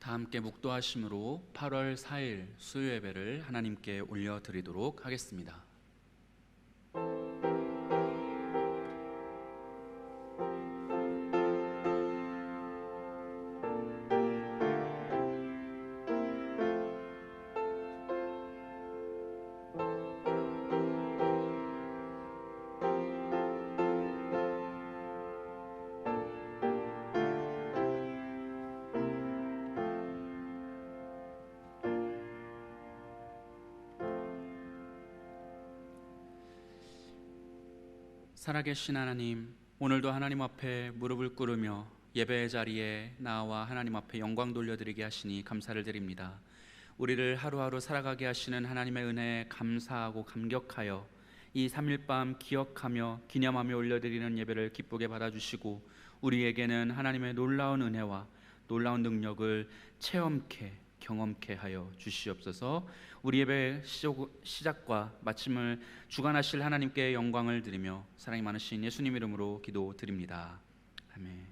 다 함께 묵도하심으로 8월 4일 수요 예배를 하나님께 올려드리도록 하겠습니다. 살아계신 하나님, 오늘도 하나님 앞에 무릎을 꿇으며 예배의 자리에 나와 하나님 앞에 영광 돌려드리게 하시니 감사를 드립니다. 우리를 하루하루 살아가게 하시는 하나님의 은혜에 감사하고 감격하여 이 3일 밤 기억하며 기념하며 올려드리는 예배를 기쁘게 받아주시고 우리에게는 하나님의 놀라운 은혜와 놀라운 능력을 체험케 경험케 하여 주시옵소서. 우리 예배 시작과 마침을 주관하실 하나님께 영광을 드리며 사랑이 많으신 예수님 이름으로 기도드립니다. 아멘.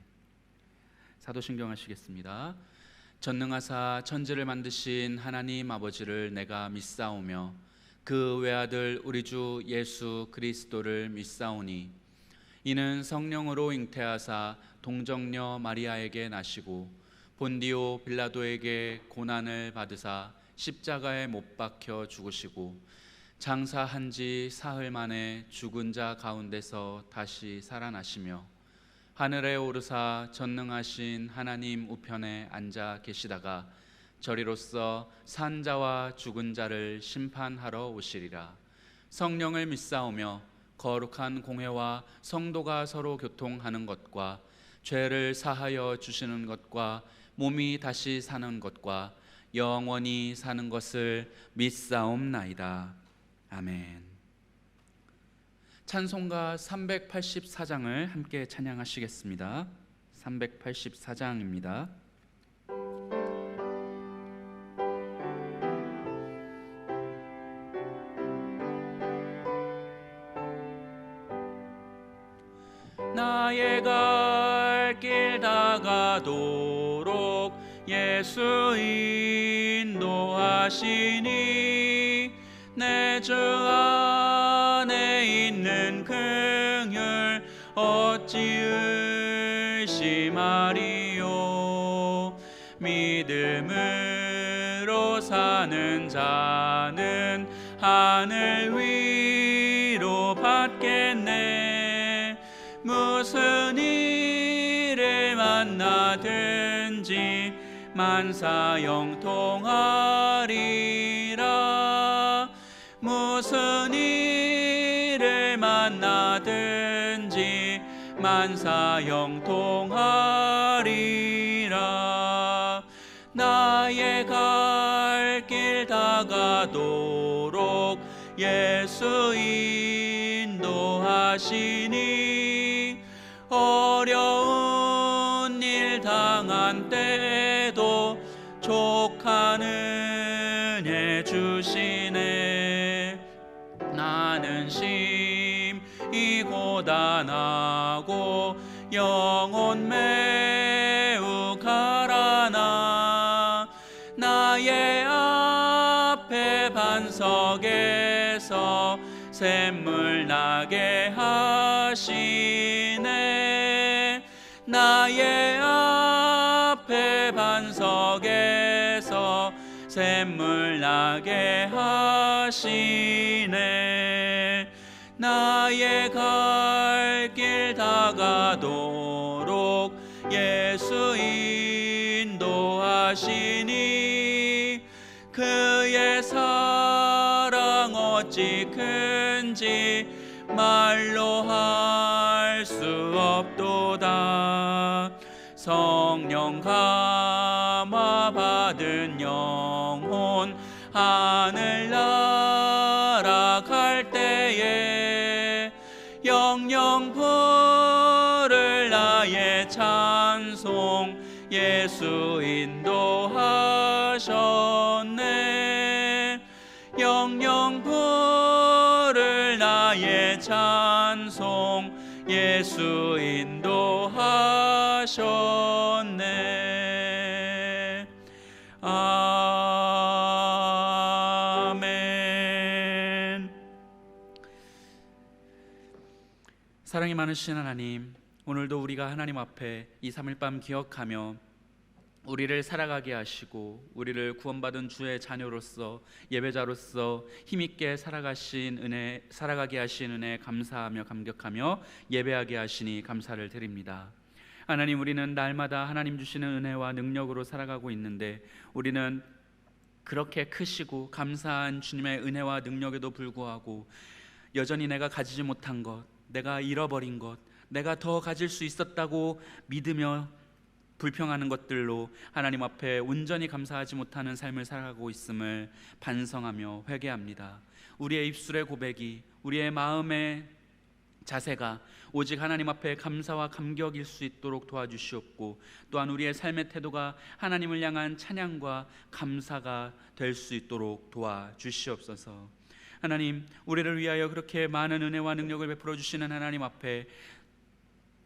사도신경 하시겠습니다. 전능하사 천지를 만드신 하나님 아버지를 내가 믿사오며 그 외아들 우리 주 예수 그리스도를 믿사오니 이는 성령으로 잉태하사 동정녀 마리아에게 나시고 본디오 빌라도에게 고난을 받으사 십자가에 못 박혀 죽으시고 장사한 지 사흘 만에 죽은 자 가운데서 다시 살아나시며 하늘에 오르사 전능하신 하나님 우편에 앉아 계시다가 저리로서 산 자와 죽은 자를 심판하러 오시리라. 성령을 믿사오며 거룩한 공회와 성도가 서로 교통하는 것과 죄를 사하여 주시는 것과 몸이 다시 사는 것과 영원히 사는 것을 믿사옵나이다. 아멘. 찬송가 384장을 함께 찬양하시겠습니다. 384장입니다. 나의 갈 길 다가도록 예수 인도하시니 내 주 안에 있는 긍휼 어찌 의심하리요. 믿음으로 사는 자는 하늘 위로 받겠네. 무슨 일을 만나든지 만사 영통하리라. 무슨 일을 만나든지 만사 영통하리라. 나의 갈 길 다가도록 예수 인도하시니 어려운 일 당한 때도 족한 은혜 주시네. 나는 심히 고단하고 영혼 매우 가라나 나의 앞에 반석에서 샘물 나게 하시네. 나의 앞에 반석에서 샘물 나게 하시네. 나의 갈 길 다가도록 예수 인도하시니 그의 사랑 어찌 큰지 말로 할 수 없도다. 성령 감화 받은 영혼 하늘 날아갈 때에 영영 부를 나의 찬송 예수 인도하셨네. 영영 부를 나의 찬송 예수 인도하셨네. 아멘. 사랑이 많으신 하나님, 오늘도 우리가 하나님 앞에 이 3일 밤 기억하며 우리를 살아가게 하시고 우리를 구원받은 주의 자녀로서 예배자로서 힘있게 살아가게 하신 은혜 감사하며 감격하며 예배하게 하시니 감사를 드립니다. 하나님, 우리는 날마다 하나님 주시는 은혜와 능력으로 살아가고 있는데 우리는 그렇게 크시고 감사한 주님의 은혜와 능력에도 불구하고 여전히 내가 가지지 못한 것, 내가 잃어버린 것, 내가 더 가질 수 있었다고 믿으며 불평하는 것들로 하나님 앞에 온전히 감사하지 못하는 삶을 살아가고 있음을 반성하며 회개합니다. 우리의 입술의 고백이, 우리의 마음의 자세가 오직 하나님 앞에 감사와 감격일 수 있도록 도와주시옵고, 또한 우리의 삶의 태도가 하나님을 향한 찬양과 감사가 될 수 있도록 도와주시옵소서. 하나님, 우리를 위하여 그렇게 많은 은혜와 능력을 베풀어 주시는 하나님 앞에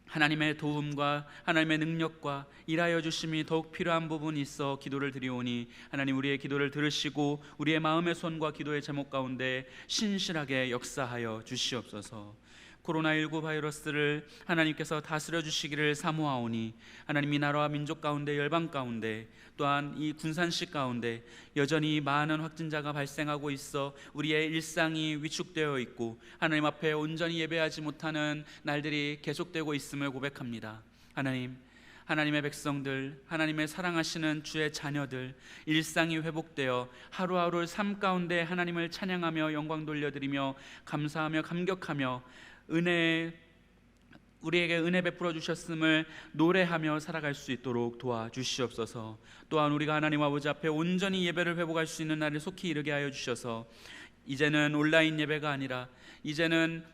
하나님의 도움과 하나님의 능력과 일하여 주심이 더욱 필요한 부분이 있어 기도를 드리오니, 하나님, 우리의 기도를 들으시고 우리의 마음의 손과 기도의 제목 가운데 신실하게 역사하여 주시옵소서. 코로나19 바이러스를 하나님께서 다스려 주시기를 사모하오니, 하나님, 이 나라와 민족 가운데, 열방 가운데, 또한 이 군산시 가운데 여전히 많은 확진자가 발생하고 있어 우리의 일상이 위축되어 있고 하나님 앞에 온전히 예배하지 못하는 날들이 계속되고 있음을 고백합니다. 하나님, 하나님의 백성들, 하나님의 사랑하시는 주의 자녀들, 일상이 회복되어 하루하루 삶 가운데 하나님을 찬양하며 영광 돌려드리며 감사하며 감격하며 우리에게 은혜 베풀어 주셨음을 노래하며 살아갈 수 있도록 도와주시옵소서. 또한 우리가 하나님 아버지 앞에 온전히 예배를 회복할 수 있는 날을 속히 이르게 하여 주셔서 이제는 온라인 예배가 아니라, 이제는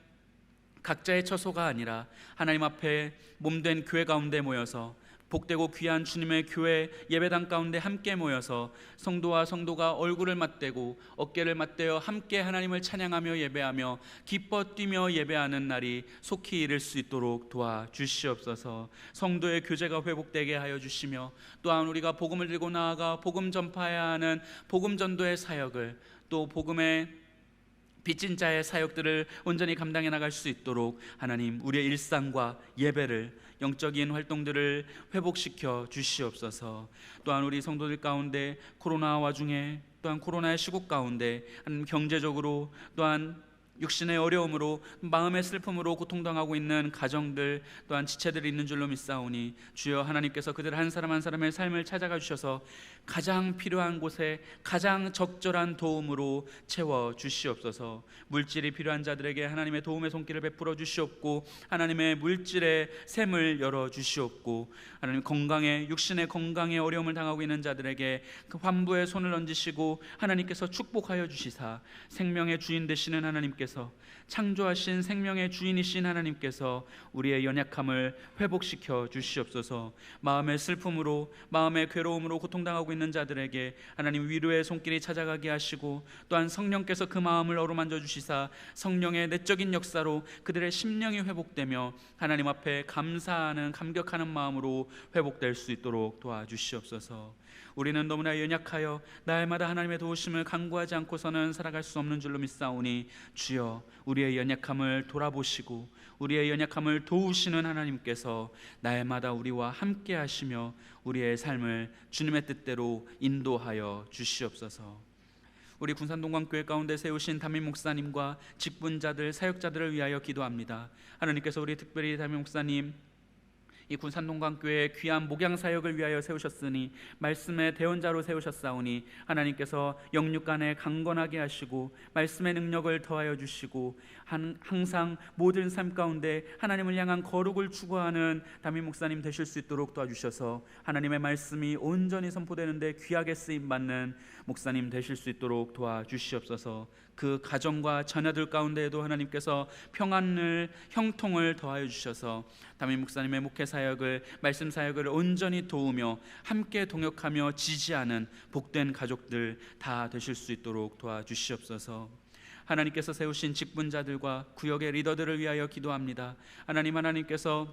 각자의 처소가 아니라 하나님 앞에 몸된 교회 가운데 모여서, 복되고 귀한 주님의 교회 예배당 가운데 함께 모여서 성도와 성도가 얼굴을 맞대고 어깨를 맞대어 함께 하나님을 찬양하며 예배하며 기뻐 뛰며 예배하는 날이 속히 이를 수 있도록 도와주시옵소서. 성도의 교제가 회복되게 하여 주시며, 또한 우리가 복음을 들고 나아가 복음 전파해야 하는 복음 전도의 사역을, 또 복음의 빚진 자의 사역들을 온전히 감당해 나갈 수 있도록 하나님, 우리의 일상과 예배를, 영적인 활동들을 회복시켜 주시옵소서. 또한 우리 성도들 가운데 코로나 와중에, 또한 코로나의 시국 가운데 경제적으로, 또한 육신의 어려움으로, 마음의 슬픔으로 고통당하고 있는 가정들, 또한 지체들이 있는 줄로 믿사오니, 주여 하나님께서 그들 한 사람 한 사람의 삶을 찾아가 주셔서 가장 필요한 곳에 가장 적절한 도움으로 채워 주시옵소서. 물질이 필요한 자들에게 하나님의 도움의 손길을 베풀어 주시옵고, 하나님의 물질의 샘을 열어 주시옵고, 하나님 육신의 건강에 어려움을 당하고 있는 자들에게 그 환부의 손을 얹으시고 하나님께서 축복하여 주시사, 생명의 주인 되시는 하나님께서, 창조하신 생명의 주인이신 하나님께서 우리의 연약함을 회복시켜 주시옵소서. 마음의 슬픔으로, 마음의 괴로움으로 고통당하고 있는 자들에게 하나님 위로의 손길이 찾아가게 하시고, 또한 성령께서 그 마음을 어루만져 주시사 성령의 내적인 역사로 그들의 심령이 회복되며 하나님 앞에 감사하는, 감격하는 마음으로 회복될 수 있도록 도와주시옵소서. 우리는 너무나 연약하여 날마다 하나님의 도우심을 간구하지 않고서는 살아갈 수 없는 줄로 믿사오니, 주여 우리의 연약함을 돌아보시고 우리의 연약함을 도우시는 하나님께서 날마다 우리와 함께 하시며 우리의 삶을 주님의 뜻대로 인도하여 주시옵소서. 우리 군산동광교회 가운데 세우신 담임 목사님과 직분자들, 사역자들을 위하여 기도합니다. 하나님께서 우리 특별히 담임 목사님, 이 군산동광교회의 귀한 목양사역을 위하여 세우셨으니 말씀의 대언자로 세우셨사오니, 하나님께서 영육간에 강건하게 하시고 말씀의 능력을 더하여 주시고 항상 모든 삶 가운데 하나님을 향한 거룩을 추구하는 담임 목사님 되실 수 있도록 도와주셔서 하나님의 말씀이 온전히 선포되는데 귀하게 쓰임받는 목사님 되실 수 있도록 도와주시옵소서. 그 가정과 자녀들 가운데에도 하나님께서 평안을, 형통을 더하여 주셔서 담임 목사님의 목회 사역을, 말씀 사역을 온전히 도우며 함께 동역하며 지지하는 복된 가족들 다 되실 수 있도록 도와주시옵소서. 하나님께서 세우신 직분자들과 구역의 리더들을 위하여 기도합니다. 하나님께서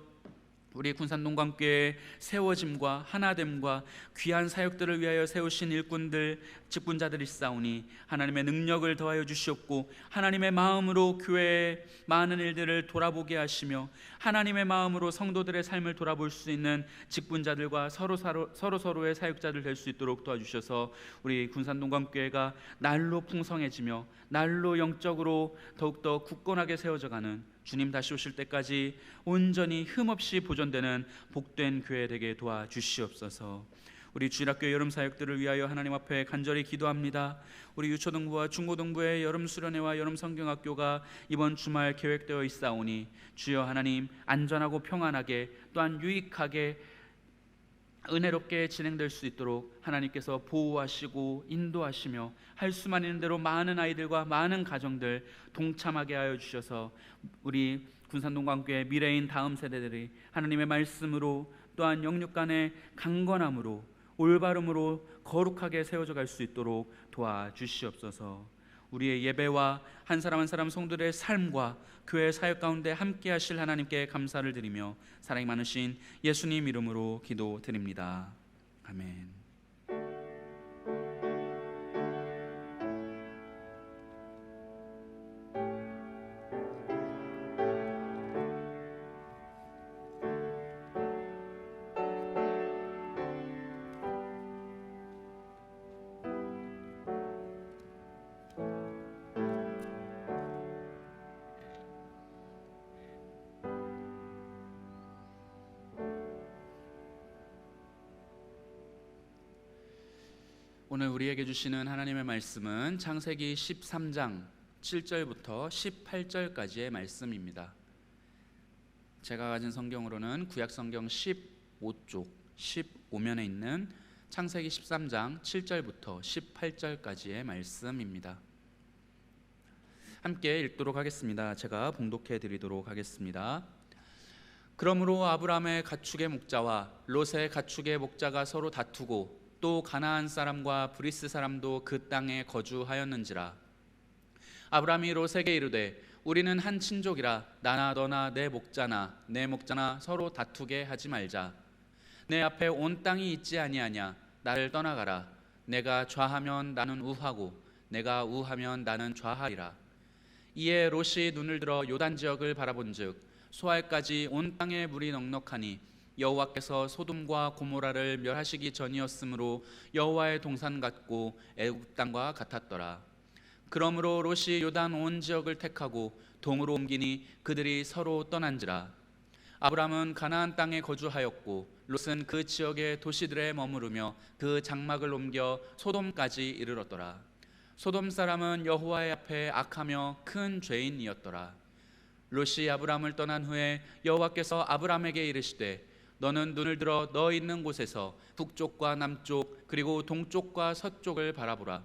우리 군산동광교회 세워짐과 하나됨과 귀한 사역들을 위하여 세우신 일꾼들, 직분자들이 있사오니 하나님의 능력을 더하여 주시옵고 하나님의 마음으로 교회의 많은 일들을 돌아보게 하시며 하나님의 마음으로 성도들의 삶을 돌아볼 수 있는 직분자들과 서로의 사역자들 될 수 있도록 도와주셔서 우리 군산동광교회가 날로 풍성해지며 날로 영적으로 더욱더 굳건하게 세워져가는, 주님 다시 오실 때까지 온전히 흠없이 보존되는 복된 교회 되게 도와주시옵소서. 우리 주일학교 여름 사역들을 위하여 하나님 앞에 간절히 기도합니다. 우리 유초등부와 중고등부의 여름 수련회와 여름 성경학교가 이번 주말 계획되어 있사오니 주여 하나님, 안전하고 평안하게 또한 유익하게 은혜롭게 진행될 수 있도록 하나님께서 보호하시고 인도하시며 할 수만 있는 대로 많은 아이들과 많은 가정들 동참하게 하여 주셔서 우리 군산동광교회 미래인 다음 세대들이 하나님의 말씀으로 또한 영육 간의 강건함으로 올바름으로 거룩하게 세워져 갈 수 있도록 도와주시옵소서. 우리의 예배와 한 사람 한 사람 성도들의 삶과 교회 사역 가운데 함께 하실 하나님께 감사를 드리며 사랑이 많으신 예수님 이름으로 기도드립니다. 아멘. 오늘 우리에게 주시는 하나님의 말씀은 창세기 13장 7절부터 18절까지의 말씀입니다. 제가 가진 성경으로는 구약성경 15쪽 15면에 있는 창세기 13장 7절부터 18절까지의 말씀입니다. 함께 읽도록 하겠습니다. 제가 봉독해 드리도록 하겠습니다. 그러므로 아브라함의 가축의 목자와 롯의 가축의 목자가 서로 다투고 또 가나안 사람과 브리스 사람도 그 땅에 거주하였는지라. 아브라함이 롯에게 이르되 우리는 한 친족이라 나나 너나 내 목자나 서로 다투게 하지 말자. 내 앞에 온 땅이 있지 아니하냐. 나를 떠나가라. 내가 좌하면 나는 우하고 내가 우하면 나는 좌하리라. 이에 롯이 눈을 들어 요단 지역을 바라본즉 소알까지 온 땅에 물이 넉넉하니 여호와께서 소돔과 고모라를 멸하시기 전이었으므로 여호와의 동산 같고 애굽 땅과 같았더라. 그러므로 롯이 요단 온 지역을 택하고 동으로 옮기니 그들이 서로 떠난지라. 아브람은 가나안 땅에 거주하였고 롯은 그 지역의 도시들에 머무르며 그 장막을 옮겨 소돔까지 이르렀더라. 소돔 사람은 여호와의 앞에 악하며 큰 죄인이었더라. 롯이 아브람을 떠난 후에 여호와께서 아브람에게 이르시되 너는 눈을 들어 너 있는 곳에서 북쪽과 남쪽 그리고 동쪽과 서쪽을 바라보라.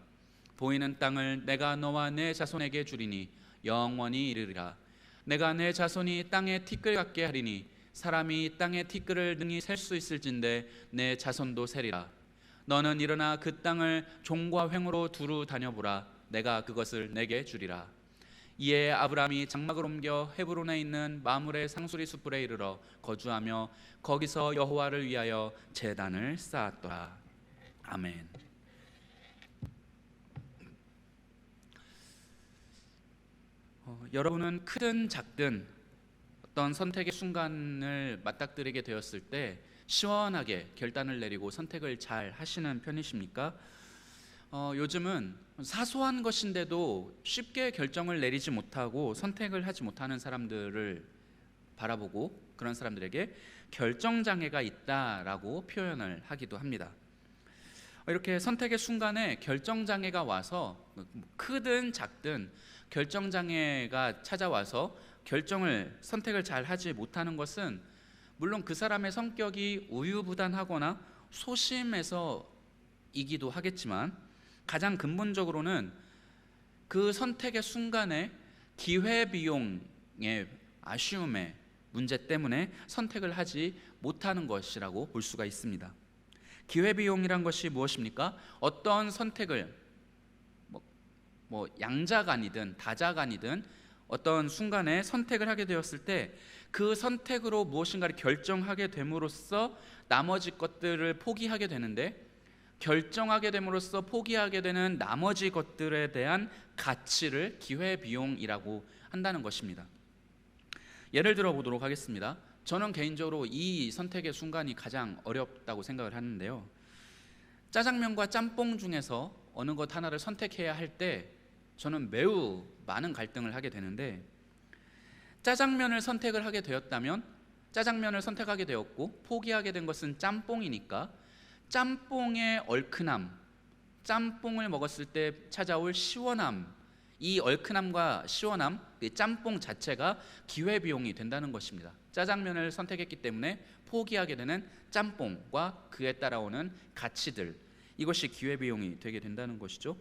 보이는 땅을 내가 너와 내 자손에게 주리니 영원히 이르리라. 내가 내 자손이 땅에 티끌 같게 하리니 사람이 땅의 티끌을 능히 셀 수 있을진데 내 자손도 세리라. 너는 일어나 그 땅을 종과 횡으로 두루 다녀보라. 내가 그것을 내게 주리라. 이에 아브람이 장막을 옮겨 헤브론에 있는 마므레 상수리 숯불에 이르러 거주하며 거기서 여호와를 위하여 제단을 쌓았더라. 아멘. 여러분은 크든 작든 어떤 선택의 순간을 맞닥뜨리게 되었을 때 시원하게 결단을 내리고 선택을 잘 하시는 편이십니까? 요즘은 사소한 것인데도 쉽게 결정을 내리지 못하고 선택을 하지 못하는 사람들을 바라보고 그런 사람들에게 결정장애가 있다라고 표현을 하기도 합니다. 이렇게 선택의 순간에 결정장애가 와서 크든 작든 결정장애가 찾아와서 선택을 잘 하지 못하는 것은 물론 그 사람의 성격이 우유부단하거나 소심해서이기도 하겠지만 가장 근본적으로는 그 선택의 순간에 기회비용의 아쉬움의 문제 때문에 선택을 하지 못하는 것이라고 볼 수가 있습니다. 기회비용이란 것이 무엇입니까? 어떤 선택을 양자간이든 다자간이든 어떤 순간에 선택을 하게 되었을 때 그 선택으로 무엇인가를 결정하게 됨으로써 나머지 것들을 포기하게 되는데, 결정하게 됨으로써 포기하게 되는 나머지 것들에 대한 가치를 기회비용이라고 한다는 것입니다. 예를 들어 보도록 하겠습니다. 저는 개인적으로 이 선택의 순간이 가장 어렵다고 생각을 하는데요, 짜장면과 짬뽕 중에서 어느 것 하나를 선택해야 할 때 저는 매우 많은 갈등을 하게 되는데, 짜장면을 선택을 하게 되었다면, 짜장면을 선택하게 되었고 포기하게 된 것은 짬뽕이니까 짬뽕의 얼큰함, 짬뽕을 먹었을 때 찾아올 시원함, 이 얼큰함과 시원함, 이 짬뽕 자체가 기회비용이 된다는 것입니다. 짜장면을 선택했기 때문에 포기하게 되는 짬뽕과 그에 따라오는 가치들, 이것이 기회비용이 되게 된다는 것이죠.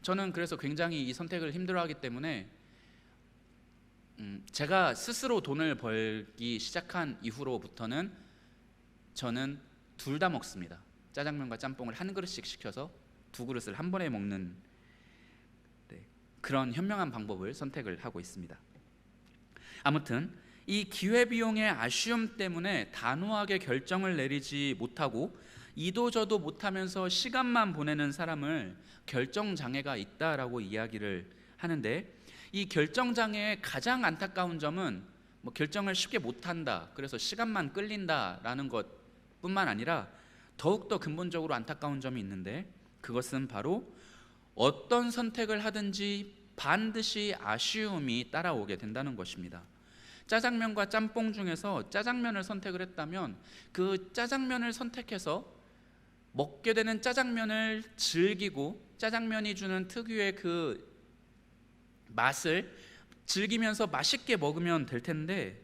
저는 그래서 굉장히 이 선택을 힘들어하기 때문에 제가 스스로 돈을 벌기 시작한 이후로부터는 저는 둘 다 먹습니다. 짜장면과 짬뽕을 한 그릇씩 시켜서 두 그릇을 한 번에 먹는 그런 현명한 방법을 선택을 하고 있습니다. 아무튼 이 기회비용의 아쉬움 때문에 단호하게 결정을 내리지 못하고 이도저도 못하면서 시간만 보내는 사람을 결정장애가 있다라고 이야기를 하는데, 이 결정장애의 가장 안타까운 점은 결정을 쉽게 못한다, 그래서 시간만 끌린다라는 것뿐만 아니라 더욱더 근본적으로 안타까운 점이 있는데, 그것은 바로 어떤 선택을 하든지 반드시 아쉬움이 따라오게 된다는 것입니다. 짜장면과 짬뽕 중에서 짜장면을 선택을 했다면 그 짜장면을 선택해서 먹게 되는 짜장면을 즐기고 짜장면이 주는 특유의 그 맛을 즐기면서 맛있게 먹으면 될 텐데,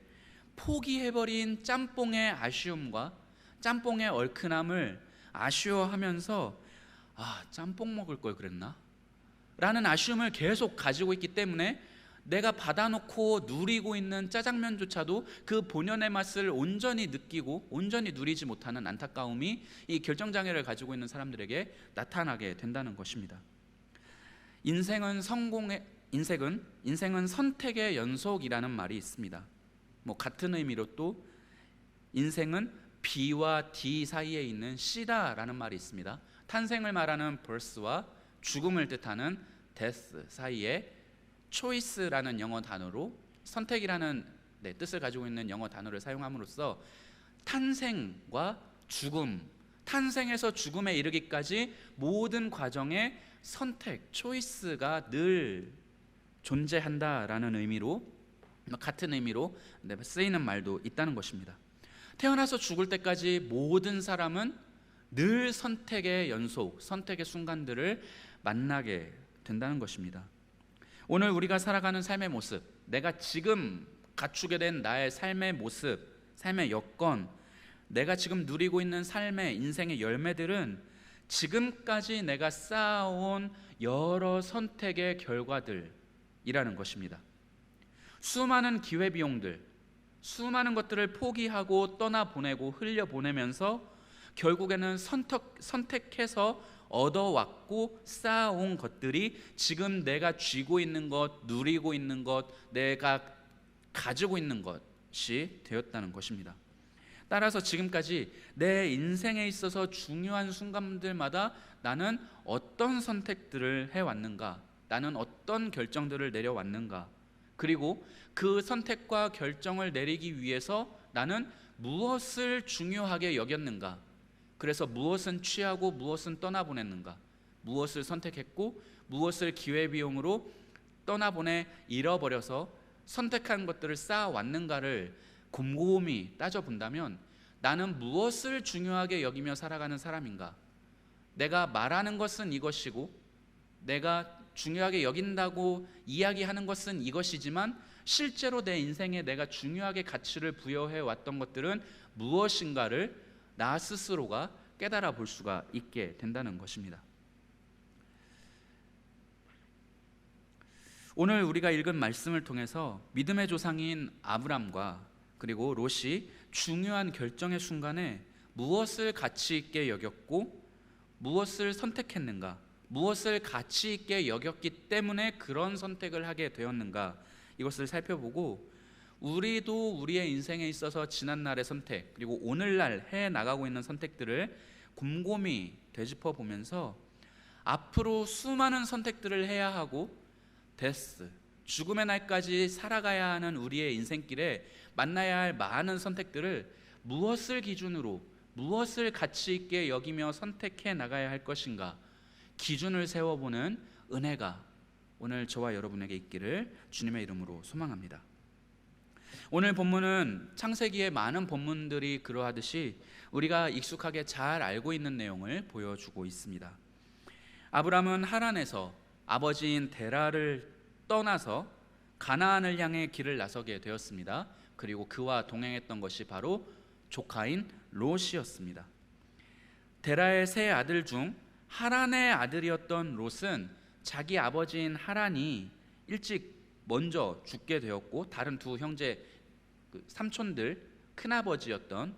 포기해버린 짬뽕의 아쉬움과 짬뽕의 얼큰함을 아쉬워하면서 짬뽕 먹을 걸 그랬나? 라는 아쉬움을 계속 가지고 있기 때문에 내가 받아놓고 누리고 있는 짜장면조차도 그 본연의 맛을 온전히 느끼고 온전히 누리지 못하는 안타까움이 이 결정장애를 가지고 있는 사람들에게 나타나게 된다는 것입니다. 인생은 선택의 연속이라는 말이 있습니다. 같은 의미로 또 인생은 B와 D 사이에 있는 C다라는 말이 있습니다. 탄생을 말하는 birth와 죽음을 뜻하는 death 사이에 choice라는 영어 단어로 선택이라는 뜻을 가지고 있는 영어 단어를 사용함으로써 탄생과 죽음, 탄생에서 죽음에 이르기까지 모든 과정에 선택, choice가 늘 존재한다라는 의미로, 같은 의미로 쓰이는 말도 있다는 것입니다. 태어나서 죽을 때까지 모든 사람은 늘 선택의 연속, 선택의 순간들을 만나게 된다는 것입니다. 오늘 우리가 살아가는 삶의 모습, 내가 지금 갖추게 된 나의 삶의 모습, 삶의 여건, 내가 지금 누리고 있는 삶의 인생의 열매들은 지금까지 내가 쌓아온 여러 선택의 결과들이라는 것입니다. 수많은 기회비용들, 수많은 것들을 포기하고 떠나보내고 흘려보내면서 결국에는 선택해서 얻어왔고 쌓아온 것들이 지금 내가 쥐고 있는 것, 누리고 있는 것, 내가 가지고 있는 것이 되었다는 것입니다. 따라서 지금까지 내 인생에 있어서 중요한 순간들마다 나는 어떤 선택들을 해왔는가, 나는 어떤 결정들을 내려왔는가, 그리고 그 선택과 결정을 내리기 위해서 나는 무엇을 중요하게 여겼는가, 그래서 무엇은 취하고 무엇은 떠나보냈는가, 무엇을 선택했고 무엇을 기회비용으로 떠나보내 잃어버려서 선택한 것들을 쌓아왔는가를 곰곰이 따져본다면 나는 무엇을 중요하게 여기며 살아가는 사람인가, 내가 말하는 것은 이것이고 내가 중요하게 여긴다고 이야기하는 것은 이것이지만 실제로 내 인생에 내가 중요하게 가치를 부여해 왔던 것들은 무엇인가를 나 스스로가 깨달아 볼 수가 있게 된다는 것입니다. 오늘 우리가 읽은 말씀을 통해서 믿음의 조상인 아브람과 그리고 롯이 중요한 결정의 순간에 무엇을 가치 있게 여겼고 무엇을 선택했는가, 무엇을 가치 있게 여겼기 때문에 그런 선택을 하게 되었는가, 이것을 살펴보고 우리도 우리의 인생에 있어서 지난날의 선택 그리고 오늘날 해 나가고 있는 선택들을 곰곰이 되짚어 보면서 앞으로 수많은 선택들을 해야 하고 데스, 죽음의 날까지 살아가야 하는 우리의 인생길에 만나야 할 많은 선택들을 무엇을 기준으로, 무엇을 가치 있게 여기며 선택해 나가야 할 것인가 기준을 세워보는 은혜가 오늘 저와 여러분에게 있기를 주님의 이름으로 소망합니다. 오늘 본문은 창세기의 많은 본문들이 그러하듯이 우리가 익숙하게 잘 알고 있는 내용을 보여주고 있습니다. 아브람은 하란에서 아버지인 데라를 떠나서 가나안을 향해 길을 나서게 되었습니다. 그리고 그와 동행했던 것이 바로 조카인 롯이었습니다. 데라의 세 아들 중 하란의 아들이었던 롯은 자기 아버지인 하란이 일찍 먼저 죽게 되었고 다른 두 형제 삼촌들 큰아버지였던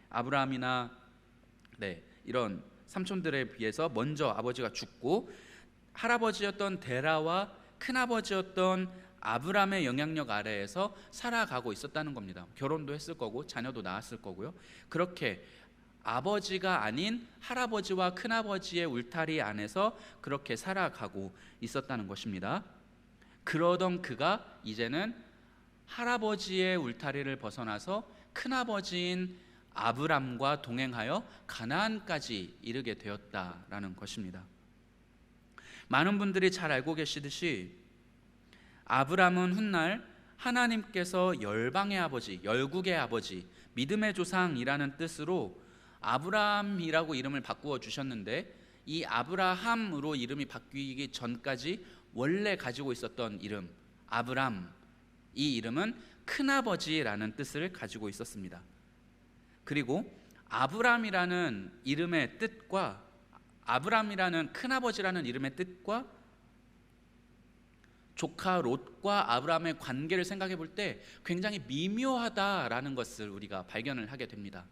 아브라함이나 이런 삼촌들에 비해서 먼저 아버지가 죽고 할아버지였던 데라와 큰아버지였던 아브람의 영향력 아래에서 살아가고 있었다는 겁니다. 결혼도 했을 거고 자녀도 낳았을 거고요. 그렇게 아버지가 아닌 할아버지와 큰아버지의 울타리 안에서 그렇게 살아가고 있었다는 것입니다. 그러던 그가 이제는 할아버지의 울타리를 벗어나서 큰아버지인 아브람과 동행하여 가나안까지 이르게 되었다라는 것입니다. 많은 분들이 잘 알고 계시듯이 아브람은 훗날 하나님께서 열방의 아버지, 열국의 아버지, 믿음의 조상이라는 뜻으로 아브람이라고 이름을 바꾸어 주셨는데 이 아브라함으로 이름이 바뀌기 전까지 원래 가지고 있었던 이름 아브람, 이 이름은 큰아버지라는 뜻을 가지고 있었습니다. 그리고 아브람이라는 이름의 뜻과 아브람이라는 큰아버지라는 이름의 뜻과 조카 롯과 아브람의 관계를 생각해 볼 때 굉장히 미묘하다라는 것을 우리가 발견을 하게 됩니다.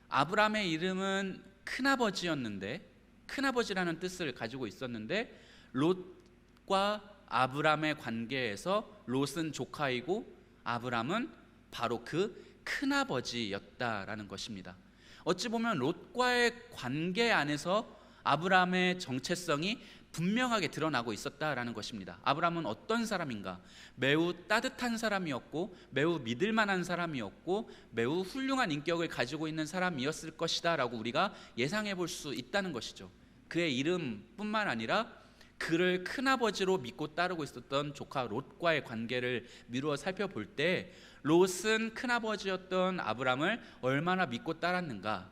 아브람의 이름은 큰아버지였는데 큰아버지라는 뜻을 가지고 있었는데 롯과 아브람의 관계에서 롯은 조카이고 아브람은 바로 그 큰아버지였다라는 것입니다. 어찌 보면 롯과의 관계 안에서 아브람의 정체성이 분명하게 드러나고 있었다라는 것입니다. 아브람은 어떤 사람인가? 매우 따뜻한 사람이었고 매우 믿을 만한 사람이었고 매우 훌륭한 인격을 가지고 있는 사람이었을 것이다 라고 우리가 예상해 볼 수 있다는 것이죠. 그의 이름뿐만 아니라 그를 큰아버지로 믿고 따르고 있었던 조카 롯과의 관계를 미루어 살펴볼 때 롯은 큰아버지였던 아브람을 얼마나 믿고 따랐는가,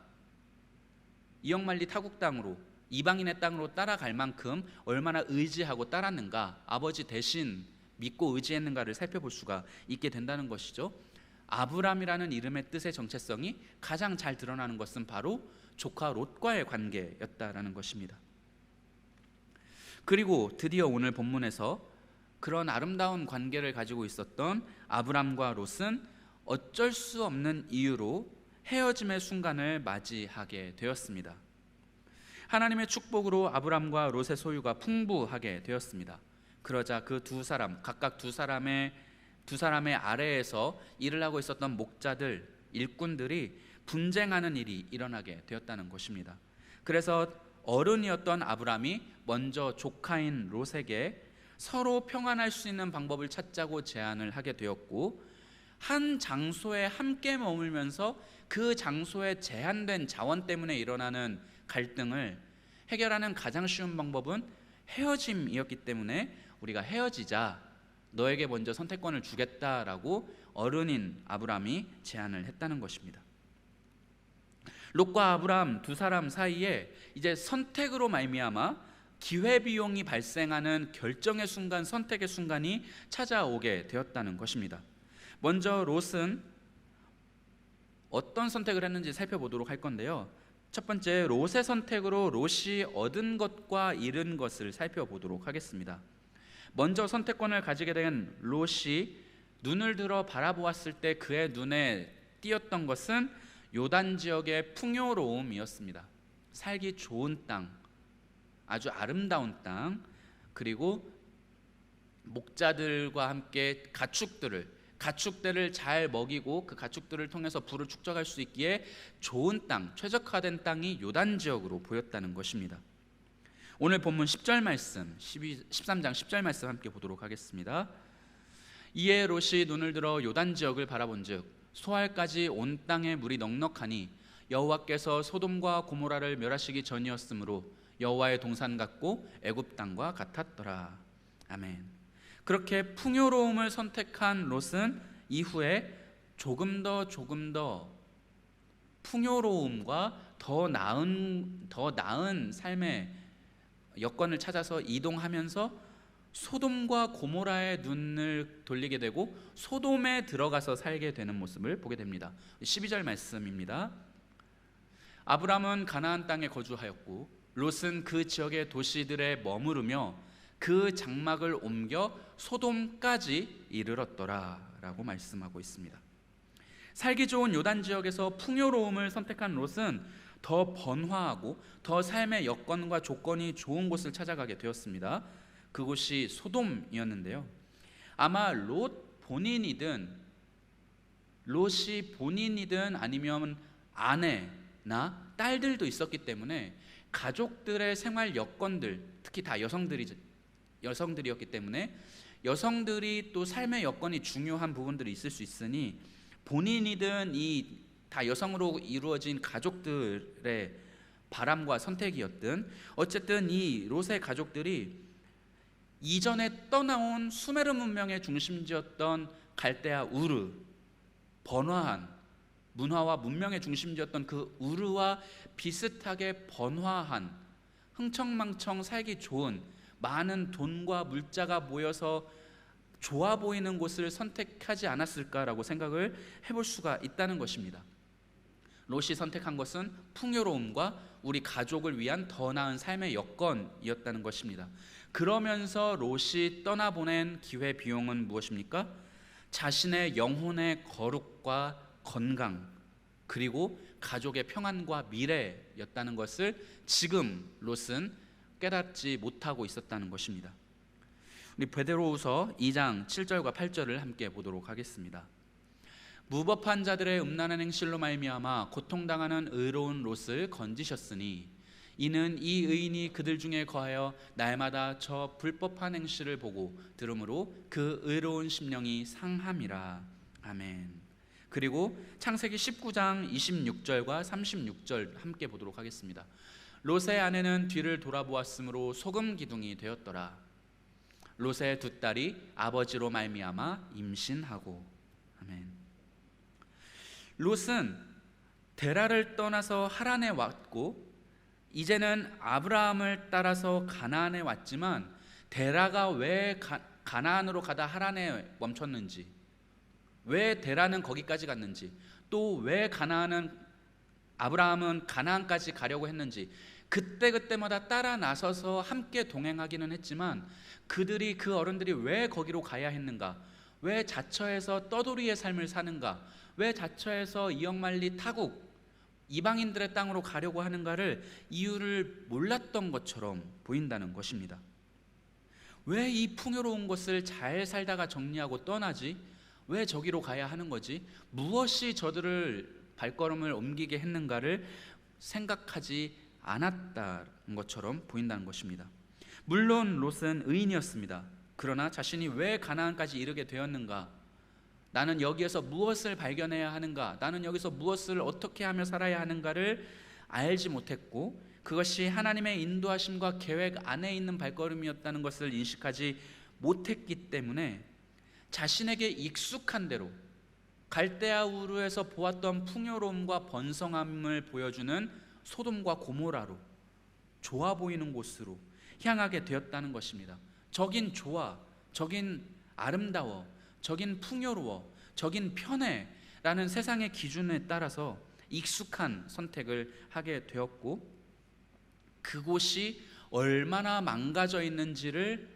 이역만리 타국 땅으로 이방인의 땅으로 따라갈 만큼 얼마나 의지하고 따랐는가, 아버지 대신 믿고 의지했는가를 살펴볼 수가 있게 된다는 것이죠. 아브람이라는 이름의 뜻의 정체성이 가장 잘 드러나는 것은 바로 조카 롯과의 관계였다라는 것입니다. 그리고 드디어 오늘 본문에서 그런 아름다운 관계를 가지고 있었던 아브람과 롯은 어쩔 수 없는 이유로 헤어짐의 순간을 맞이하게 되었습니다. 하나님의 축복으로 아브람과 롯의 소유가 풍부하게 되었습니다. 그러자 그 두 사람, 각각 두 사람의 아래에서 일을 하고 있었던 목자들, 일꾼들이 분쟁하는 일이 일어나게 되었다는 것입니다. 그래서 어른이었던 아브람이 먼저 조카인 롯에게 서로 평안할 수 있는 방법을 찾자고 제안을 하게 되었고, 한 장소에 함께 머물면서 그 장소에 제한된 자원 때문에 일어나는 갈등을 해결하는 가장 쉬운 방법은 헤어짐이었기 때문에 우리가 헤어지자, 너에게 먼저 선택권을 주겠다라고 어른인 아브람이 제안을 했다는 것입니다. 롯과 아브람 두 사람 사이에 이제 선택으로 말미암아 기회비용이 발생하는 결정의 순간, 선택의 순간이 찾아오게 되었다는 것입니다. 먼저 롯은 어떤 선택을 했는지 살펴보도록 할 건데요. 첫 번째, 롯의 선택으로 롯이 얻은 것과 잃은 것을 살펴보도록 하겠습니다. 먼저 선택권을 가지게 된 롯이 눈을 들어 바라보았을 때 그의 눈에 띄었던 것은 요단 지역의 풍요로움이었습니다. 살기 좋은 땅, 아주 아름다운 땅, 그리고 목자들과 함께 가축들을 가축들을 잘 먹이고 그 가축들을 통해서 부를 축적할 수 있기에 좋은 땅, 최적화된 땅이 요단 지역으로 보였다는 것입니다. 오늘 본문 10절 말씀, 13장 10절 말씀 함께 보도록 하겠습니다. 이에 롯이 눈을 들어 요단 지역을 바라본즉 소알까지 온 땅에 물이 넉넉하니 여호와께서 소돔과 고모라를 멸하시기 전이었으므로 여호와의 동산 같고 애굽 땅과 같았더라. 아멘. 그렇게 풍요로움을 선택한 롯은 이후에 조금 더 풍요로움과 더 나은 삶의 여건을 찾아서 이동하면서 소돔과 고모라의 눈을 돌리게 되고 소돔에 들어가서 살게 되는 모습을 보게 됩니다. 12절 말씀입니다. 아브람은 가나안 땅에 거주하였고 롯은 그 지역의 도시들에 머무르며 그 장막을 옮겨 소돔까지 이르렀더라 라고 말씀하고 있습니다. 살기 좋은 요단 지역에서 풍요로움을 선택한 롯은 더 번화하고 더 삶의 여건과 조건이 좋은 곳을 찾아가게 되었습니다. 그곳이 소돔이었는데요, 아마 롯이 본인이든 아니면 아내나 딸들도 있었기 때문에 가족들의 생활 여건들, 특히 다 여성들이었기 때문에 여성들이 또 삶의 여건이 중요한 부분들이 있을 수 있으니 본인이든 이 다 여성으로 이루어진 가족들의 바람과 선택이었든 어쨌든 이 롯의 가족들이 이전에 떠나온 수메르 문명의 중심지였던 갈대아 우르, 번화한 문화와 문명의 중심지였던 그 우르와 비슷하게 번화한 흥청망청 살기 좋은 많은 돈과 물자가 모여서 좋아 보이는 곳을 선택하지 않았을까라고 생각을 해볼 수가 있다는 것입니다. 롯이 선택한 것은 풍요로움과 우리 가족을 위한 더 나은 삶의 여건이었다는 것입니다. 그러면서 롯이 떠나보낸 기회 비용은 무엇입니까? 자신의 영혼의 거룩과 건강, 그리고 가족의 평안과 미래였다는 것을 지금 롯은 깨닫지 못하고 있었다는 것입니다. 우리 베드로후서 2장 7절과 8절을 함께 보도록 하겠습니다. 무법한 자들의 음란한 행실로 말미암아 고통당하는 의로운 롯을 건지셨으니 이는 이 의인이 그들 중에 거하여 날마다 저 불법한 행실을 보고 들으므로 그 의로운 심령이 상함이라. 아멘. 그리고 창세기 19장 26절과 36절 함께 보도록 하겠습니다. 롯의 아내는 뒤를 돌아보았으므로 소금 기둥이 되었더라. 롯의 두 딸이 아버지로 말미암아 임신하고. 아멘. 롯은 데라를 떠나서 하란에 왔고 이제는 아브라함을 따라서 가나안에 왔지만 데라가 왜 가나안으로 가다 하란에 멈췄는지, 왜 데라는 거기까지 갔는지, 또 왜 아브라함은 가나안까지 가려고 했는지 그때마다 따라 나서서 함께 동행하기는 했지만 그 어른들이 왜 거기로 가야 했는가, 왜 자처해서 떠돌이의 삶을 사는가, 왜 자처해서 이역만리 타국 이방인들의 땅으로 가려고 하는가를 이유를 몰랐던 것처럼 보인다는 것입니다. 왜 이 풍요로운 것을 잘 살다가 정리하고 떠나지? 왜 저기로 가야 하는 거지? 무엇이 저들을 발걸음을 옮기게 했는가를 생각하지 않았다는 것처럼 보인다는 것입니다. 물론 롯은 의인이었습니다. 그러나 자신이 왜 가나안까지 이르게 되었는가, 나는 여기에서 무엇을 발견해야 하는가, 나는 여기서 무엇을 어떻게 하며 살아야 하는가를 알지 못했고 그것이 하나님의 인도하심과 계획 안에 있는 발걸음이었다는 것을 인식하지 못했기 때문에 자신에게 익숙한 대로 갈대아 우르에서 보았던 풍요로움과 번성함을 보여주는 소돔과 고모라로, 좋아 보이는 곳으로 향하게 되었다는 것입니다. 저긴 좋아, 저긴 아름다워, 저긴 풍요로워, 저긴 편해 라는 세상의 기준에 따라서 익숙한 선택을 하게 되었고 그곳이 얼마나 망가져 있는지를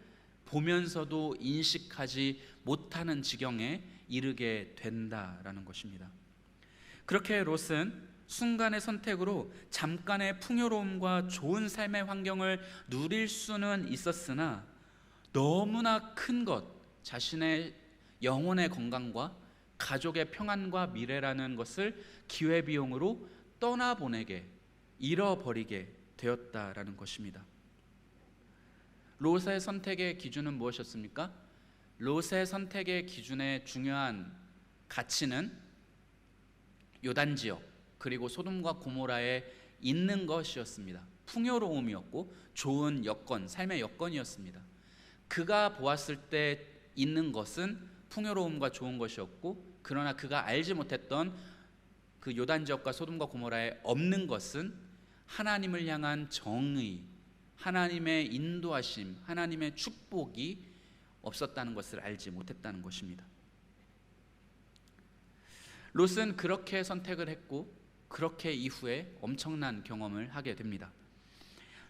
보면서도 인식하지 못하는 지경에 이르게 된다라는 것입니다. 그렇게 롯은 순간의 선택으로 잠깐의 풍요로움과 좋은 삶의 환경을 누릴 수는 있었으나 너무나 큰 것, 자신의 영혼의 건강과 가족의 평안과 미래라는 것을 기회비용으로 떠나보내게, 잃어버리게 되었다라는 것입니다. 롯의 선택의 기준은 무엇이었습니까? 롯의 선택의 기준의 중요한 가치는 요단 지역 그리고 소돔과 고모라에 있는 것이었습니다. 풍요로움이었고 좋은 여건, 삶의 여건이었습니다. 그가 보았을 때 있는 것은 풍요로움과 좋은 것이었고, 그러나 그가 알지 못했던 그 요단 지역과 소돔과 고모라에 없는 것은 하나님을 향한 정의, 하나님의 인도하심, 하나님의 축복이 없었다는 것을 알지 못했다는 것입니다. 롯은 그렇게 선택을 했고, 그렇게 이후에 엄청난 경험을 하게 됩니다.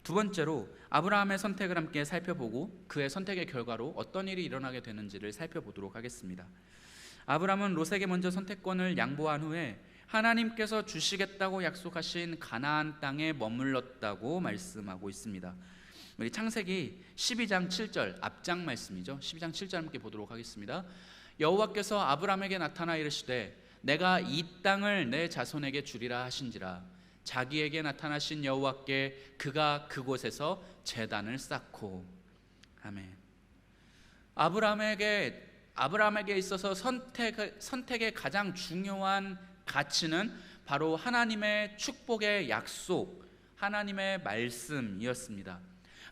두 번째로 아브라함의 선택을 함께 살펴보고 그의 선택의 결과로 어떤 일이 일어나게 되는지를 살펴보도록 하겠습니다. 아브라함은 롯에게 먼저 선택권을 양보한 후에 하나님께서 주시겠다고 약속하신 가나안 땅에 머물렀다고 말씀하고 있습니다. 우리 창세기 12장 7절 앞장 말씀이죠. 12장 7절 함께 보도록 하겠습니다. 여호와께서 아브라함에게 나타나 이르시되 내가 이 땅을 내 자손에게 주리라 하신지라. 자기에게 나타나신 여호와께 그가 그곳에서 제단을 쌓고. 아멘. 아브라함에게 있어서 선택의 가장 중요한 가치는 바로 하나님의 축복의 약속, 하나님의 말씀이었습니다.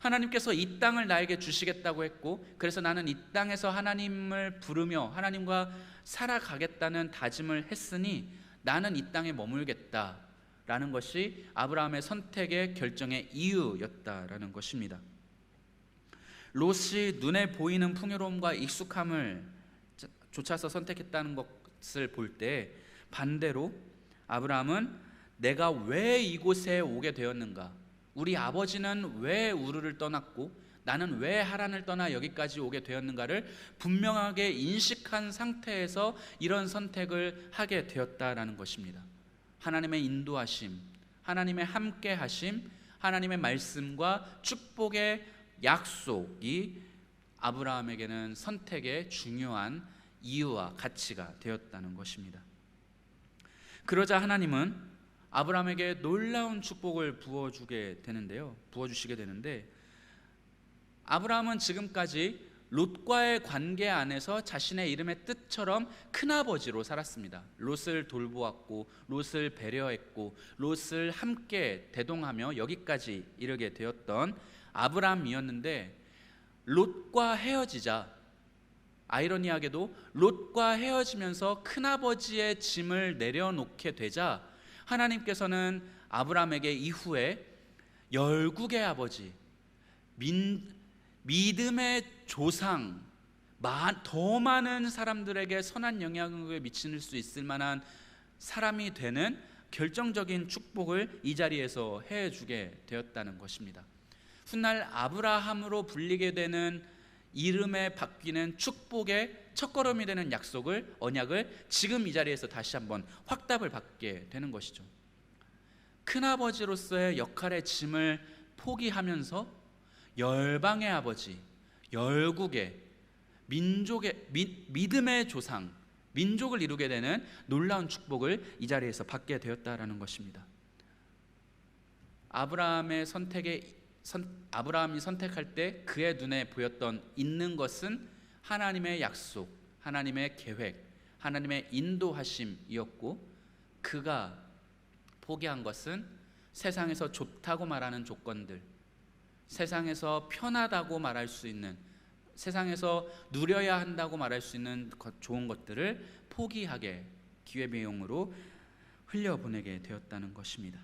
하나님께서 이 땅을 나에게 주시겠다고 했고, 그래서 나는 이 땅에서 하나님을 부르며 하나님과 살아가겠다는 다짐을 했으니 나는 이 땅에 머물겠다라는 것이 아브라함의 선택의 결정의 이유였다라는 것입니다. 롯이 눈에 보이는 풍요로움과 익숙함을 쫓아서 선택했다는 것을 볼 때, 반대로 아브라함은 내가 왜 이곳에 오게 되었는가, 우리 아버지는 왜 우르를 떠났고 나는 왜 하란을 떠나 여기까지 오게 되었는가를 분명하게 인식한 상태에서 이런 선택을 하게 되었다라는 것입니다. 하나님의 인도하심, 하나님의 함께하심, 하나님의 말씀과 축복의 약속이 아브라함에게는 선택의 중요한 이유와 가치가 되었다는 것입니다. 그러자 하나님은 아브라함에게 놀라운 축복을 부어주시게 되는데, 아브라함은 지금까지 롯과의 관계 안에서 자신의 이름의 뜻처럼 큰아버지로 살았습니다. 롯을 돌보았고 롯을 배려했고 롯을 함께 대동하며 여기까지 이르게 되었던 아브라함이었는데, 롯과 헤어지자, 아이러니하게도 롯과 헤어지면서 큰아버지의 짐을 내려놓게 되자 하나님께서는 아브라함에게 이후에 열국의 아버지, 믿음의 조상, 더 많은 사람들에게 선한 영향을 미칠 수 있을 만한 사람이 되는 결정적인 축복을 이 자리에서 해주게 되었다는 것입니다. 훗날 아브라함으로 불리게 되는 이름에 바뀌는 축복의 첫걸음이 되는 언약을 지금 이 자리에서 다시 한번 확답을 받게 되는 것이죠. 큰아버지로서의 역할의 짐을 포기하면서 열방의 아버지, 열국의 민족의 믿음의 조상, 민족을 이루게 되는 놀라운 축복을 이 자리에서 받게 되었다라는 것입니다. 아브라함이 선택할 때 그의 눈에 보였던 있는 것은 하나님의 약속, 하나님의 계획, 하나님의 인도하심이었고, 그가 포기한 것은 세상에서 좋다고 말하는 조건들, 세상에서 편하다고 말할 수 있는, 세상에서 누려야 한다고 말할 수 있는 좋은 것들을 포기하게 기회비용으로 흘려보내게 되었다는 것입니다.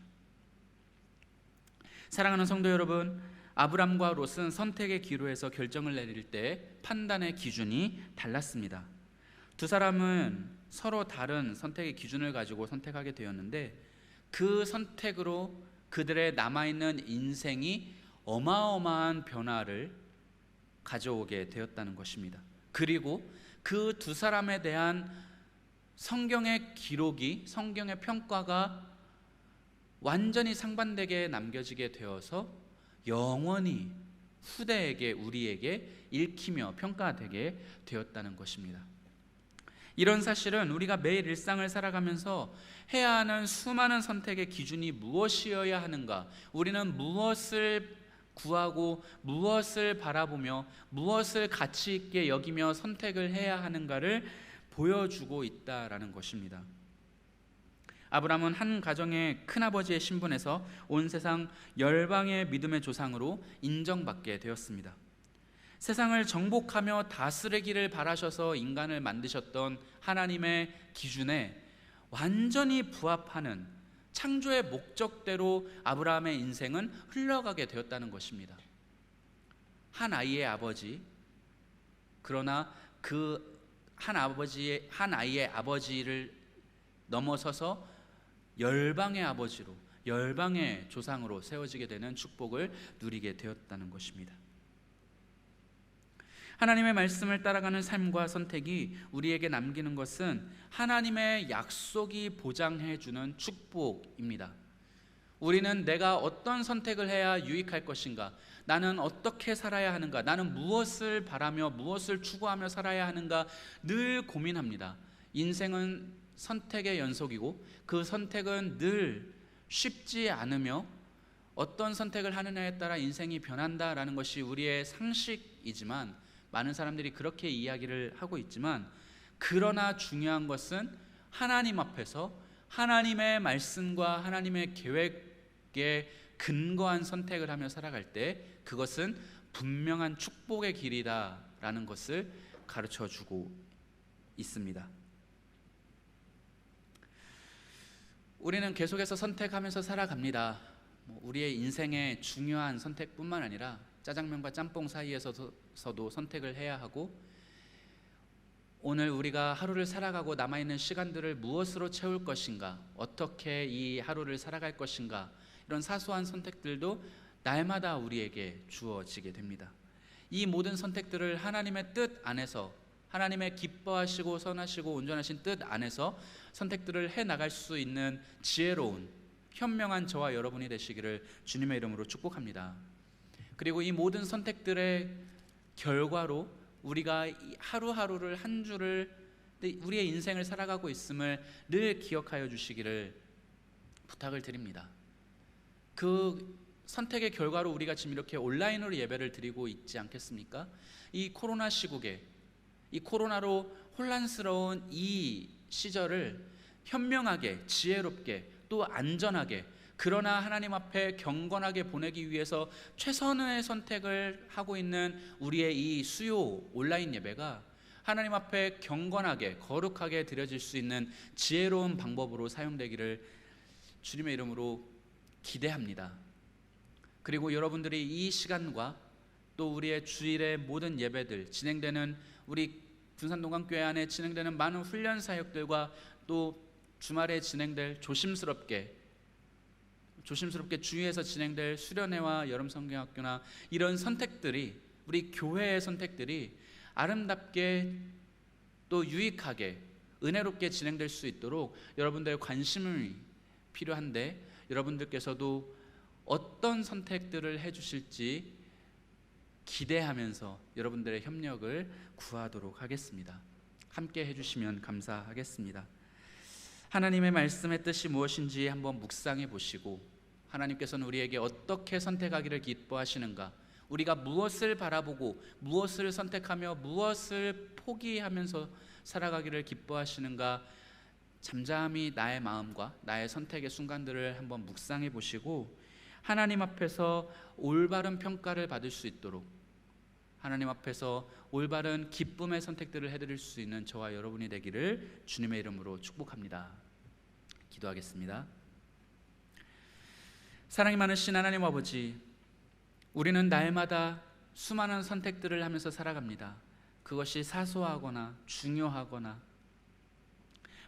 사랑하는 성도 여러분, 아브람과 롯은 선택의 기로에서 결정을 내릴 때 판단의 기준이 달랐습니다. 두 사람은 서로 다른 선택의 기준을 가지고 선택하게 되었는데, 그 선택으로 그들의 남아있는 인생이 어마어마한 변화를 가져오게 되었다는 것입니다. 그리고 그 두 사람에 대한 성경의 기록이, 성경의 평가가 완전히 상반되게 남겨지게 되어서 영원히 후대에게, 우리에게 읽히며 평가되게 되었다는 것입니다. 이런 사실은 우리가 매일 일상을 살아가면서 해야 하는 수많은 선택의 기준이 무엇이어야 하는가, 우리는 무엇을 구하고 무엇을 바라보며 무엇을 가치 있게 여기며 선택을 해야 하는가를 보여주고 있다라는 것입니다. 아브라함은 한 가정의 큰아버지의 신분에서 온 세상 열방의 믿음의 조상으로 인정받게 되었습니다. 세상을 정복하며 다스리기를 바라셔서 인간을 만드셨던 하나님의 기준에 완전히 부합하는 창조의 목적대로 아브라함의 인생은 흘러가게 되었다는 것입니다. 한 아이의 아버지, 그러나 그 한 아이의 아버지를 넘어서서 열방의 아버지로, 열방의 조상으로 세워지게 되는 축복을 누리게 되었다는 것입니다. 하나님의 말씀을 따라가는 삶과 선택이 우리에게 남기는 것은 하나님의 약속이 보장해 주는 축복입니다. 우리는 내가 어떤 선택을 해야 유익할 것인가, 나는 어떻게 살아야 하는가, 나는 무엇을 바라며 무엇을 추구하며 살아야 하는가 늘 고민합니다. 인생은 선택의 연속이고 그 선택은 늘 쉽지 않으며 어떤 선택을 하느냐에 따라 인생이 변한다라는 것이 우리의 상식이지만, 많은 사람들이 그렇게 이야기를 하고 있지만, 그러나 중요한 것은 하나님 앞에서 하나님의 말씀과 하나님의 계획에 근거한 선택을 하며 살아갈 때 그것은 분명한 축복의 길이다라는 것을 가르쳐 주고 있습니다. 우리는 계속해서 선택하면서 살아갑니다. 우리의 인생의 중요한 선택뿐만 아니라 짜장면과 짬뽕 사이에서도 선택을 해야 하고, 오늘 우리가 하루를 살아가고 남아있는 시간들을 무엇으로 채울 것인가, 어떻게 이 하루를 살아갈 것인가, 이런 사소한 선택들도 날마다 우리에게 주어지게 됩니다. 이 모든 선택들을 하나님의 뜻 안에서, 하나님의 기뻐하시고 선하시고 온전하신 뜻 안에서 선택들을 해나갈 수 있는 지혜로운 현명한 저와 여러분이 되시기를 주님의 이름으로 축복합니다. 그리고 이 모든 선택들의 결과로 우리가 하루하루를, 한 주를, 우리의 인생을 살아가고 있음을 늘 기억하여 주시기를 부탁을 드립니다. 그 선택의 결과로 우리가 지금 이렇게 온라인으로 예배를 드리고 있지 않겠습니까? 이 코로나 시국에, 이 코로나로 혼란스러운 이 시절을 현명하게, 지혜롭게, 또 안전하게, 그러나 하나님 앞에 경건하게 보내기 위해서 최선의 선택을 하고 있는 우리의 이 수요 온라인 예배가 하나님 앞에 경건하게, 거룩하게 드려질 수 있는 지혜로운 방법으로 사용되기를 주님의 이름으로 기대합니다. 그리고 여러분들이 이 시간과 또 우리의 주일의 모든 예배들, 진행되는 우리 군산동강교회 안에 진행되는 많은 훈련 사역들과 또 주말에 진행될 조심스럽게 주위에서 진행될 수련회와 여름성경학교나 이런 선택들이, 우리 교회의 선택들이 아름답게 또 유익하게 은혜롭게 진행될 수 있도록 여러분들의 관심이 필요한데, 여러분들께서도 어떤 선택들을 해주실지 기대하면서 여러분들의 협력을 구하도록 하겠습니다. 함께 해주시면 감사하겠습니다. 하나님의 말씀의 뜻이 무엇인지 한번 묵상해 보시고, 하나님께서는 우리에게 어떻게 선택하기를 기뻐하시는가, 우리가 무엇을 바라보고 무엇을 선택하며 무엇을 포기하면서 살아가기를 기뻐하시는가, 잠잠히 나의 마음과 나의 선택의 순간들을 한번 묵상해 보시고, 하나님 앞에서 올바른 평가를 받을 수 있도록, 하나님 앞에서 올바른 기쁨의 선택들을 해드릴 수 있는 저와 여러분이 되기를 주님의 이름으로 축복합니다. 기도하겠습니다. 사랑이 많으신 하나님 아버지, 우리는 날마다 수많은 선택들을 하면서 살아갑니다. 그것이 사소하거나 중요하거나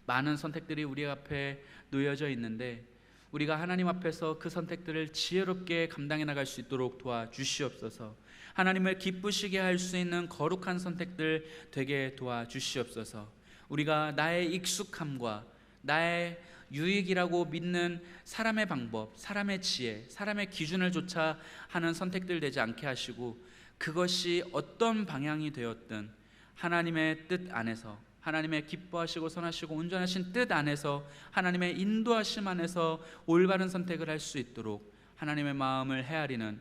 많은 선택들이 우리 앞에 놓여져 있는데, 우리가 하나님 앞에서 그 선택들을 지혜롭게 감당해 나갈 수 있도록 도와주시옵소서. 하나님을 기쁘시게 할 수 있는 거룩한 선택들 되게 도와주시옵소서. 우리가 나의 익숙함과 나의 유익이라고 믿는 사람의 방법, 사람의 지혜, 사람의 기준을 조차 하는 선택들 되지 않게 하시고, 그것이 어떤 방향이 되었든 하나님의 뜻 안에서, 하나님의 기뻐하시고 선하시고 온전하신 뜻 안에서, 하나님의 인도하심 안에서 올바른 선택을 할 수 있도록 하나님의 마음을 헤아리는,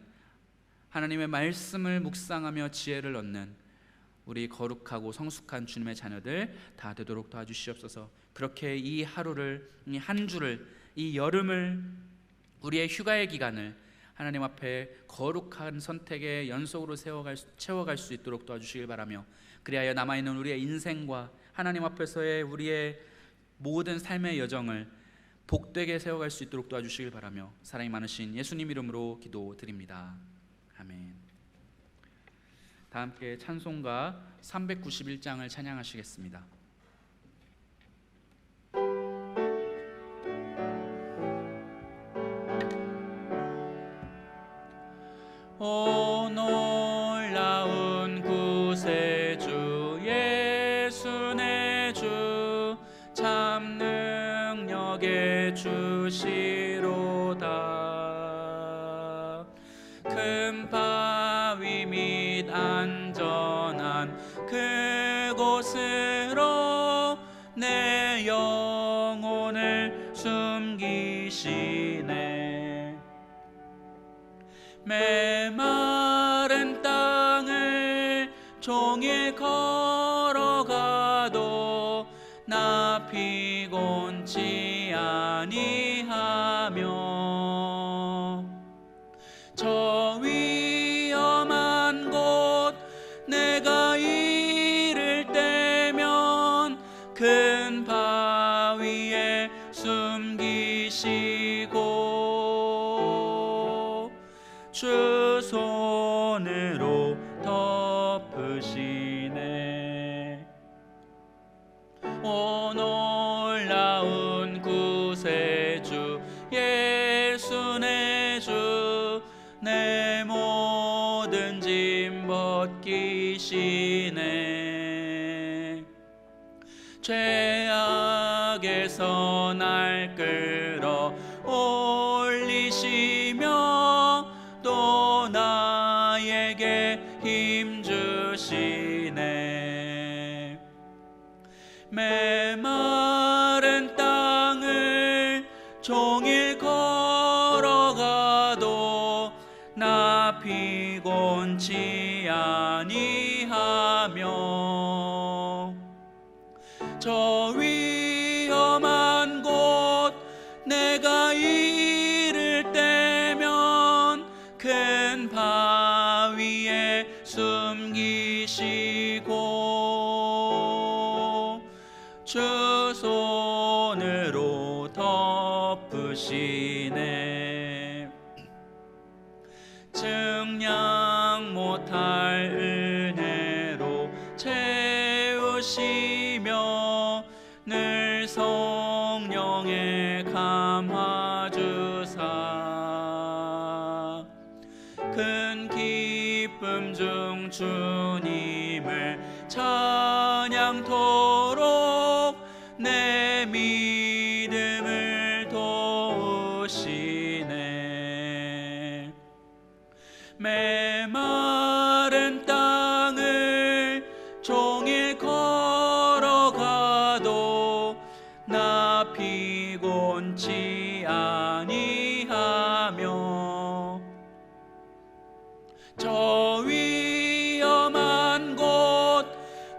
하나님의 말씀을 묵상하며 지혜를 얻는 우리 거룩하고 성숙한 주님의 자녀들 다 되도록 도와주시옵소서. 그렇게 이 하루를, 이 한 주를, 이 여름을, 우리의 휴가의 기간을 하나님 앞에 거룩한 선택의 연속으로 채워갈 수 있도록 도와주시길 바라며, 그리하여 남아있는 우리의 인생과 하나님 앞에서의 우리의 모든 삶의 여정을 복되게 세워갈 수 있도록 도와주시길 바라며, 사랑이 많으신 예수님 이름으로 기도드립니다. 아멘. 다 함께 찬송가 391장을 찬양하시겠습니다. 오 놀라운 구세주 예수 내 주, 참 능력의 주시로다. 큰 바위 및 안전한 그곳으로 내 영혼을 숨기시네. 메마른 땅을 종일 걸어가도 나 피곤치 아니하며, 저 위험한 곳 내가 이를 때면 큰 바위에 숨기시고 주 손으로 덮으시네. 오 놀라운 구세주 예수 내 주, 내 모든 짐 벗기시네. 죄악에서 날 끌어 올리시며 또 나에게 힘 주시네. 메마른 땅을 종일 걸어가도 나 피곤치 아니하며, 저 위험한 곳 내가 이를 때면 큰 바위에 숨기시고 주 손으로 덮으시네. 증량 못할 은혜로 채우시며 늘 성령의 감화 주사, 큰 기쁨 중 주님을 찬양토록 내 믿음을 도우시네. 메마른 땅을 종일 걸어가도 나 피곤치 아니하며, 저 위험한 곳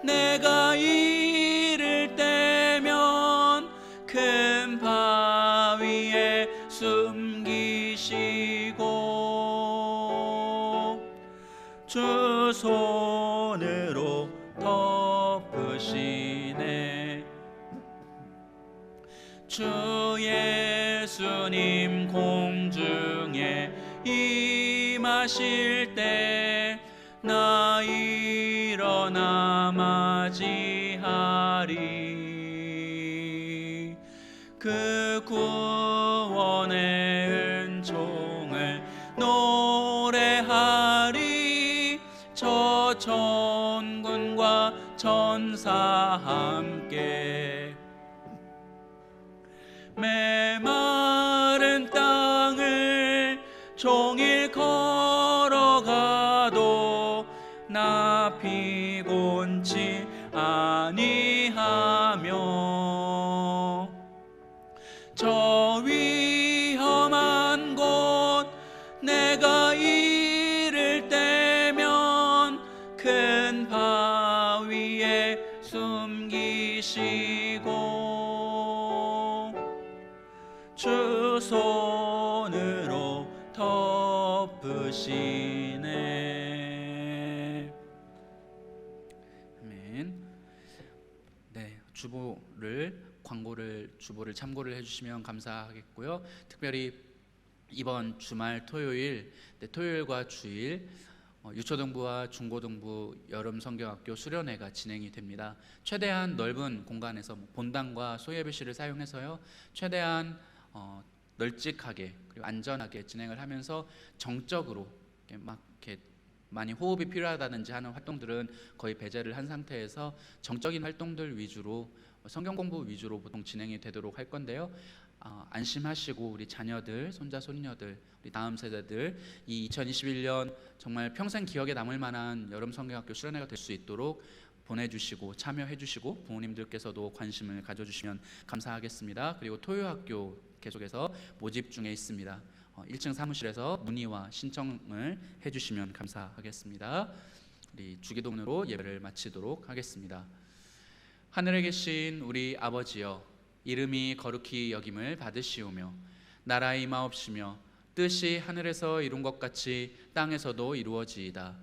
내가 이를 때면 큰 바위에 숨기시고 주 손으로 덮으시네. 주 예수님 공중에 임하실 때 나 일어나 맞이하리. 그 구원의 은총을 노래하리. 저 천군과 천사 함께 메마른 땅을 종일 걸어가도 나 피곤치 아니하며 저 위험한 곳 내가 이를 때면 큰 바위에 숨기시고 주 손으로 덮으시네. 아멘. 네, 주보를 참고를 해주시면 감사하겠고요. 특별히 이번 주말 토요일, 토요일과 주일 유초등부와 중고등부 여름 성경학교 수련회가 진행이 됩니다. 최대한 넓은 공간에서 본당과 소예배실을 사용해서요, 최대한 널찍하게 그리고 안전하게 진행을 하면서 정적으로 이렇게 많이 호흡이 필요하다든지 하는 활동들은 거의 배제를 한 상태에서 정적인 활동들 위주로 성경 공부 위주로 보통 진행이 되도록 할 건데요. 안심하시고 우리 자녀들, 손자, 손녀들, 우리 다음 세대들 이 2021년 정말 평생 기억에 남을 만한 여름 성경학교 수련회가 될 수 있도록 보내주시고 참여해주시고 부모님들께서도 관심을 가져주시면 감사하겠습니다. 그리고 토요학교 계속해서 모집 중에 있습니다. 1층 사무실에서 문의와 신청을 해주시면 감사하겠습니다. 우리 주기도문으로 예배를 마치도록 하겠습니다. 하늘에 계신 우리 아버지여, 이름이 거룩히 여김을 받으시오며 나라의 임하옵시며 뜻이 하늘에서 이룬 것 같이 땅에서도 이루어지이다.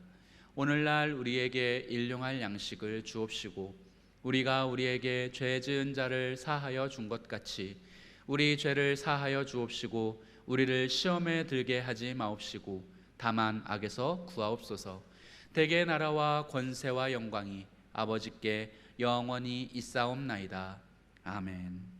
오늘날 우리에게 일용할 양식을 주옵시고 우리가 우리에게 죄 지은 자를 사하여 준 것 같이 우리 죄를 사하여 주옵시고 우리를 시험에 들게 하지 마옵시고 다만 악에서 구하옵소서. 대개 나라와 권세와 영광이 아버지께 영원히 있사옵나이다. 아멘.